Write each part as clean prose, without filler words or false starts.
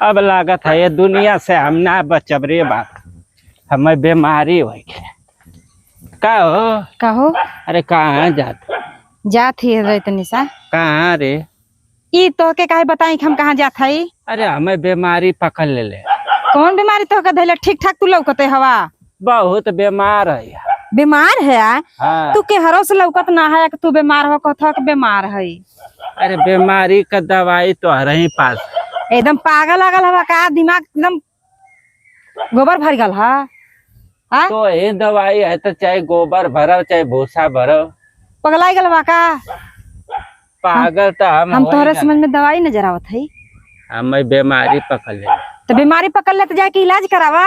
अब लागत है ये दुनिया से हम ना बचब रे बाप। हमें बीमारी हो का हो? कहो अरे कहाँ जात ही रही सा कहाँ रे? ई तो के काहे बताई कि हम कहाँ जात हई? अरे हमें बीमारी पकड़ ले। कौन बीमारी तो के धैले? ठीक ठाक तू लौकते हवा? बहुत बीमार है। बीमार है? हाँ। तू के हरो से लौकत ना है कि तू बीमार हो कथा के बीमार है? अरे बीमारी का दवाई तो हर ही पास। एकदम पागल लागल हवा का? दिमाग एकदम गोबर भर गल हा? तो ये दवाई है तो चाहे गोबर भरो चाहे भूसा भरो। पगलाई गल बा का? पागल तो हम तोहरे समझ में दवाई नजर आवत है। हमें बीमारी पकड़ ले। तो बीमारी पकड़ ले तो जाके इलाज करावा।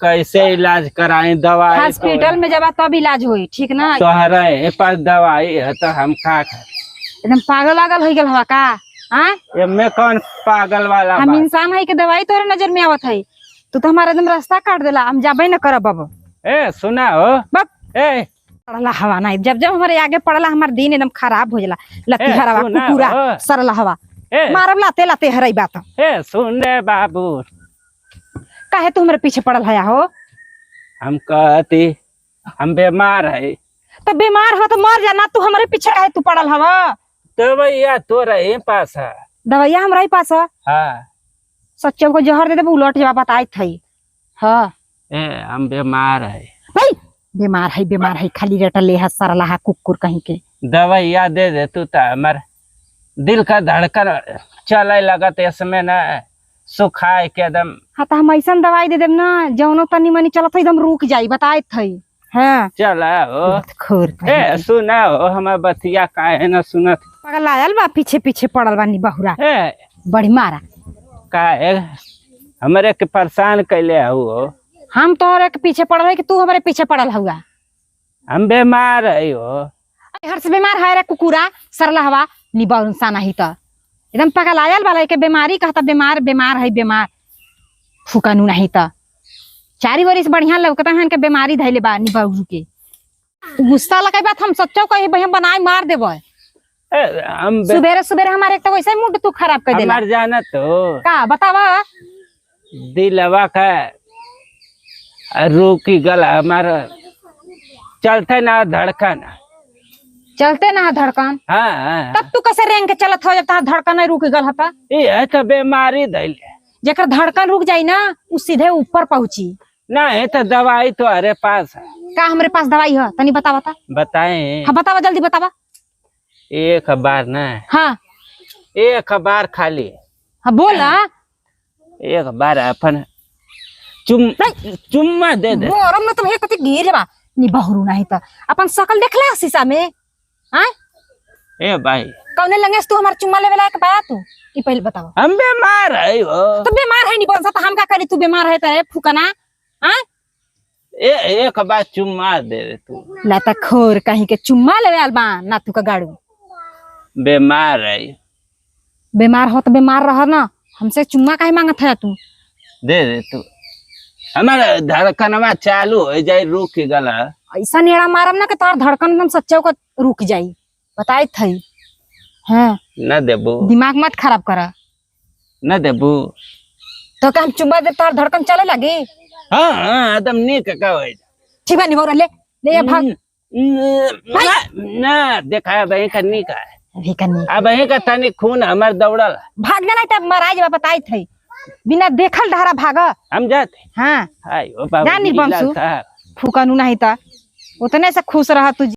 कैसे इलाज कराएं? दवाई हॉस्पिटल में जब तब इलाज होई, ठीक ना? तोहरे पास दवाई है तो हम का करें? एकदम पागल लागल हो गल हवा का? ये मैं कौन पागल वाला? हम इंसान है कि दवाई तोहरे नजर में आवत है? तू तो हमारा एकदम रास्ता काट देला। हम जाबे न करब अब। ए सुना हो बक ए पड़ला हवा नहीं। जब जब हमारे आगे पड़ला हमार दिन एकदम खराब हो जाला। लत्ती हरावा कुकुरा सरला हवा मारब लाते लाते हरई बात। ए सुन रे बाबू, काहे तू हमारे पीछे पड़ल है हो? हम कहती हम बीमार है। तो बीमार हो तो मर जाना। तू हमारे पीछे काहे तू पड़ल हवा? दवाइया तोरा ही पास है। दवाइया हमारा ही पास है? हाँ। सच्चे को जहर दे दे उलट जवाब बताई थई। हाँ हम बीमार है भाई। बीमार है खाली रटले है सरला है कुकुर कहीं के। दवाइया दे दे तू तो हमार दिल का धड़कन चले लगत इसमें न सुखाए के एकदम। हाँ तो हम ऐसा दवाई दे देम ना जौनो तनी मनी चलत एकदम रुक जाई बताई थई। हाँ चला हो खोर ए सुना हो हमार बतिया काहे न सुनत? पगल आयल बा पीछे पीछे पड़ल बानी बहुरा ए बड़ी मारा। काहे हमरे के परेशान कैले हो? हम तोहरे के पीछे पड़ल है कि तू हमारे पीछे पड़ल हुआ? हम बीमार है हो। हर से बीमार है रे कुकुरा सरला हवा निबा इंसान ही तो एकदम पगल आयल वाला के बीमारी कहता बीमार बीमार है बीमार फुकानू नहीं तो चारी बरिस बढ़िया लौकता है के बीमारी धैले बा निबा के। गुस्सा लगे बात हम सच्चो कहे भाई हम बनाई मार देबो। हम सुबेरे सुबेरे हमारे एक तो वैसे मूड तू खराब कर देला। हमार जाना तो का बतावा? दिलवा का रुकी गला हमारा चलते ना धड़कन। चलते ना धड़कन? हाँ। तब तू कैसे रेंग के चलत हो जब तार धड़कन नहीं रुक गल हता? ये तो बीमारी धैले। जेकर धड़कन रुक जाई ना उ सीधे ऊपर पहुंची। नहीं तो दवाई तो हमारे पास है। का हमारे पास दवाई है? तनी बता बता। बताए? हाँ बतावा जल्दी बतावा। एक बार ना। हाँ एक बार खाली। हाँ बोल ना। एक बार अपन चुम्मा दे दे। मोरम न तुम कति गिर बा नी बहरू नहीं तो अपन शकल देखला शीशा में? हां ए भाई कौने लंगेस तू हमार चुम्मा लेवे लायक बा तू? ई पहले बताओ। हम बीमार है हो। तो बीमार है नी बोल तो हम का करी? तू बीमार है त फुकना। हां एक बार चुम्मा दे दे तू। ला त खोर कहीं के चुम्मा लेवे आल बा ना तू का गाड़ू। बीमार है। बीमार हो तो बीमार रह ना हमसे चुम्मा काहे मांगत है तू? दे दे तू। हमारा धड़कनवा चालू हो जाए रुक गला। ऐसा नेड़ा मारम ना कि तार धड़कन एकदम सच्चे को रुक जाई बताई थई। हां न देबू। दिमाग मत खराब करा। न देबू तो का हम चुम्मा दे तार धड़कन चले लगी? हाँ हाँ एकदम नीक का हो। ठीक बा निबो ले ले भाग। ना देखा बही का नीक है। अभी कनी अब बही का तनी खून हमार दौड़ल। भाग ना तब मराज बा बताई थई बिना देखल ढारा भाग। हम जाते। हाँ हाय ओ बाबू जानी बंसु फुकनू नहीं था उतने से खुश रहा तू।